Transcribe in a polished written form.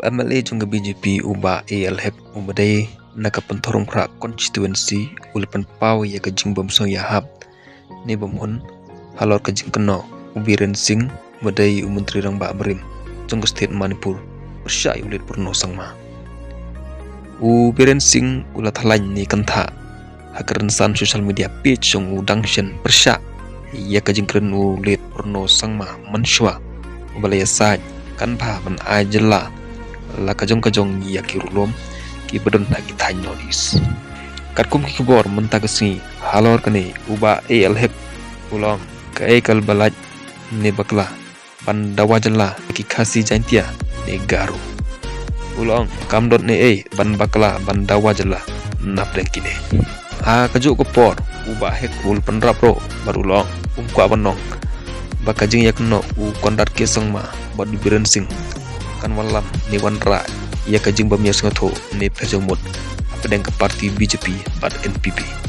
MLA jungga BJP uba ALHEP umadai nakapantorong kra constituency ulipan pau ya kajing bamsong yahap ni bamhun halor kajing keno Biren Singh madai Menteri Rang Ba Berim jungga state Manipur persya ulit purno sangma Biren Singh ulat halain ni kanta hakaran san social media page yang udangshen persya ya kajing keren ulit purno sangma manswa ubalaya saj kan pa man ajela la kajong ya kirulom ki bedon lagi tanya notis katkum ki kebor mentagasi halor kene uba ALHEP ulang ka ekal balaj ne bakla pandawa jela ki khasi jantia ne garu ulang kamdot ne ban bakla bandawa jela napden kine kajuk kepor uba hek ul penrapro barulong kwa banong bakajing yakno kondat kesang ma bad Biren Singh kan walam ni wanra ya kajing bamya sengatho ne pejomot apa dengan parti BJP bad NPP